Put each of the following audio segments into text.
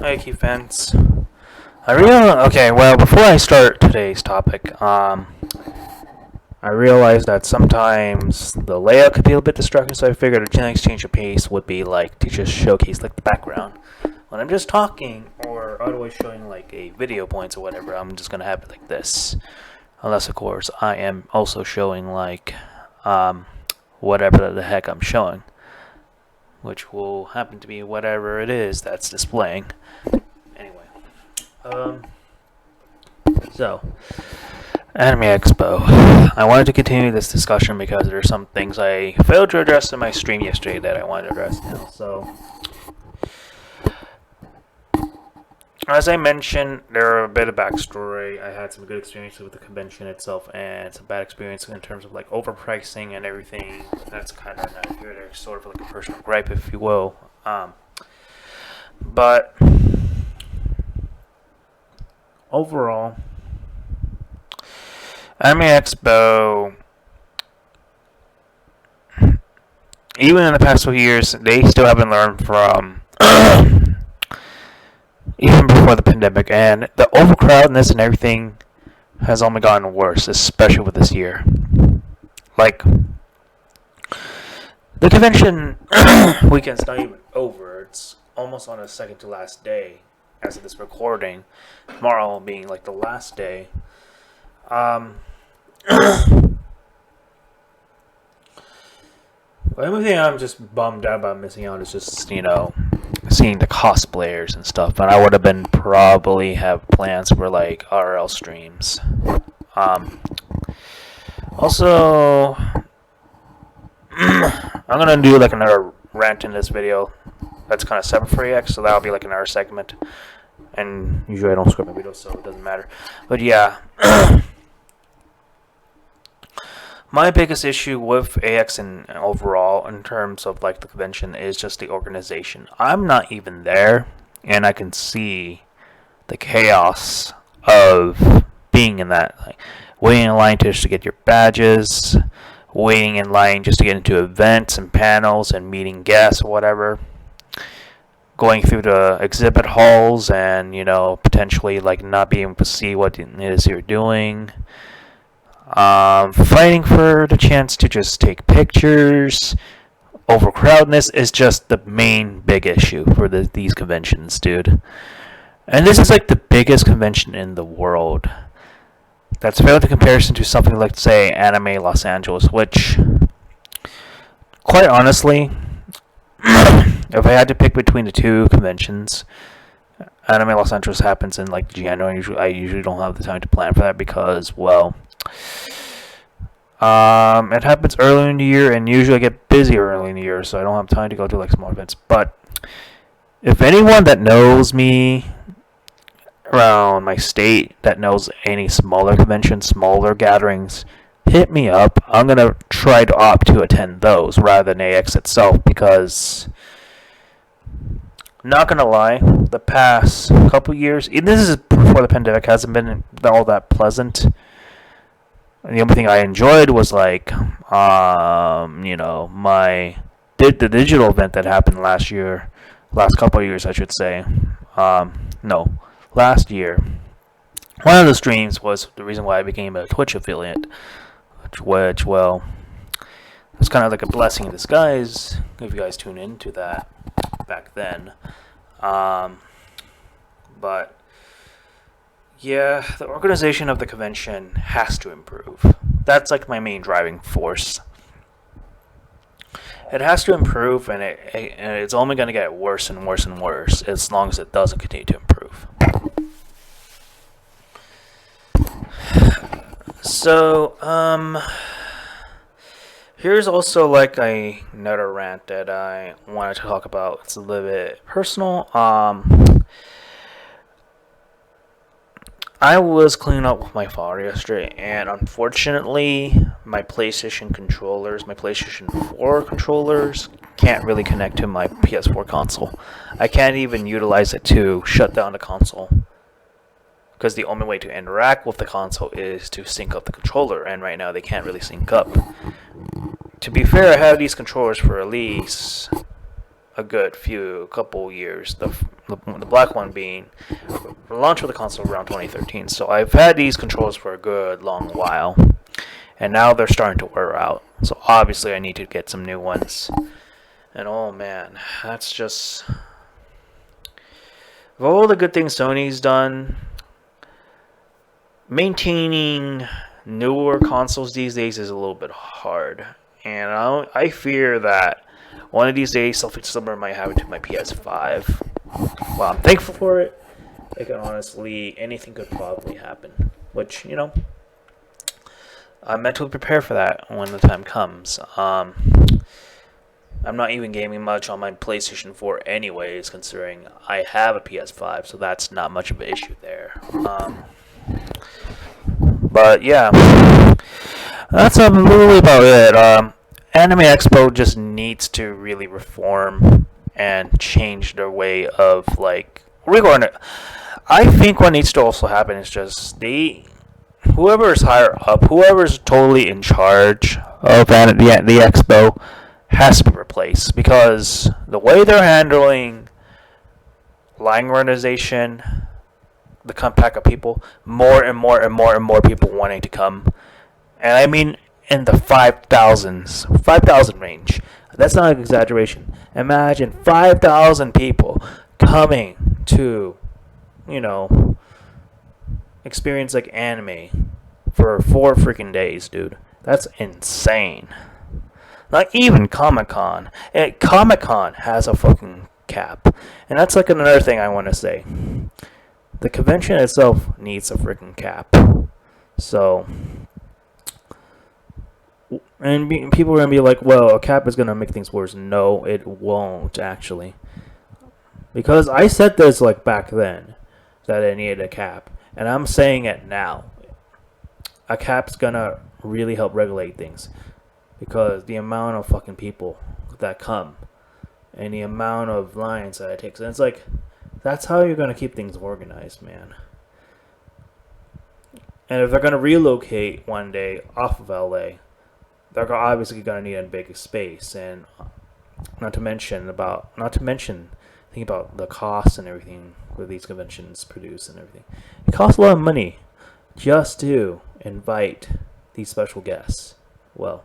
Hi, Key fans. Well, before I start today's topic, I realized that sometimes the layout could be a bit distracting, so I figured a nice change of pace would be like to just showcase like the background. When I'm just talking or otherwise showing like a video points or whatever, I'm just gonna have it like this. Unless of course I am also showing like whatever the heck I'm showing, which will happen to be whatever it is that's displaying. Anyway, um, so Anime Expo. I wanted to continue this discussion because there are some things I failed to address in my stream yesterday that I wanted to address now. So, as I mentioned, there are a bit of backstory. I had some good experiences with the convention itself and some bad experiences in terms of like overpricing and everything. That's kind of not here. There's sort of like a personal gripe, if you will. But overall, Anime Expo, even in the past few years, they still haven't learned from even before the pandemic, and the overcrowdedness and everything has only gotten worse, especially with this year. Like, the convention weekend's not even over. It's almost on the second to last day as of this recording. Tomorrow being like the last day. The only thing I'm just bummed out about missing out is just, seeing the cosplayers and stuff. But I would have been probably have plans for like RL streams. Also, I'm gonna do like another rant in this video. That's kind of separate for EX, so that'll be like another segment. And usually I don't script my videos, so it doesn't matter. But yeah. My biggest issue with AX and overall in terms of like the convention is just the organization. I'm not even there, and I can see the chaos of being in that, like waiting in line just to get your badges, waiting in line just to get into events and panels and meeting guests or whatever, going through the exhibit halls and potentially like not being able to see what it is you're doing. Fighting for the chance to just take pictures. Overcrowdedness is just the main big issue for these conventions, dude. And this is like the biggest convention in the world. That's failed in comparison to something like, say, Anime Los Angeles, which, quite honestly, if I had to pick between the two conventions, Anime Los Angeles happens in like January. I usually don't have the time to plan for that because, well, it happens early in the year, and usually I get busy early in the year, so I don't have time to go to like small events. But if anyone that knows me around my state that knows any smaller conventions, smaller gatherings, hit me up. I'm gonna try to opt to attend those rather than AX itself because, not gonna lie, the past couple years, and this is before the pandemic, hasn't been all that pleasant. And the only thing I enjoyed was like, the digital event that happened last couple of years, I should say. Last year. One of the streams was the reason why I became a Twitch affiliate, which well, it's kind of like a blessing in disguise if you guys tune into that back then. But yeah, the organization of the convention has to improve. That's like my main driving force. It has to improve, and it's only going to get worse and worse and worse as long as it doesn't continue to improve. So, here's also like another rant that I wanted to talk about. It's a little bit personal. I was cleaning up with my father yesterday, and unfortunately, my PlayStation 4 controllers, can't really connect to my PS4 console. I can't even utilize it to shut down the console, because the only way to interact with the console is to sync up the controller, and right now they can't really sync up. To be fair, I have these controllers for at least a good couple years. The black one being the launch of the console around 2013. So I've had these controllers for a good long while, and now they're starting to wear out. So obviously I need to get some new ones. And oh man, that's just of all the good things Sony's done. Maintaining newer consoles these days is a little bit hard, and I fear that one of these days something similar might happen to my PS5. Well, I'm thankful for it. Like, honestly, anything could probably happen, which, I'm mentally prepared for that when the time comes. I'm not even gaming much on my PlayStation 4 anyways, considering I have a PS5, so that's not much of an issue there. But yeah, that's really about it. Anime Expo just needs to really reform and change their way of, like, I think what needs to also happen is just whoever is higher up, whoever is totally in charge of the Expo has to be replaced, because the way they're handling line organization, the compact of people, more and more and more and more people wanting to come, and I mean in the 5,000 range. That's not an exaggeration. Imagine 5,000 people coming to, experience like anime for 4 freaking days, dude. That's insane. Not even Comic-Con. And Comic-Con has a fucking cap. And that's like another thing I want to say. The convention itself needs a freaking cap. So, and people are going to be like, well, a cap is going to make things worse. No, it won't, actually. Because I said this, like, back then, that I needed a cap. And I'm saying it now. A cap's going to really help regulate things. Because the amount of fucking people that come and the amount of lines that it takes, and it's like, that's how you're going to keep things organized, man. And if they're going to relocate one day off of LA, they're obviously going to need a big space, and not to mention think about the costs and everything with these conventions produce and everything. It costs a lot of money just to invite these special guests. Well,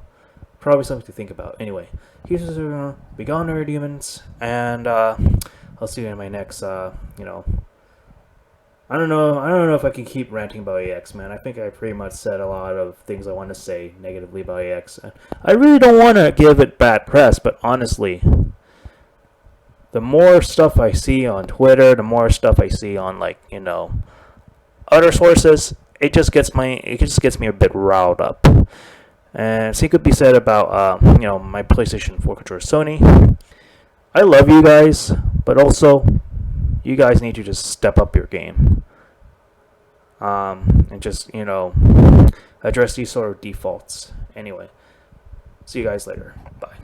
probably something to think about. Anyway, here's be gone, nerd demons, and I'll see you in my next. I don't know if I can keep ranting about AX, man. I think I pretty much said a lot of things I want to say negatively about AX. I really don't want to give it bad press, but honestly, the more stuff I see on Twitter, the more stuff I see on, like, other sources, it just gets me a bit riled up. And same could be said about my PlayStation 4 controller, Sony. I love you guys, but also you guys need to just step up your game. And just, address these sort of defaults. Anyway, see you guys later. Bye.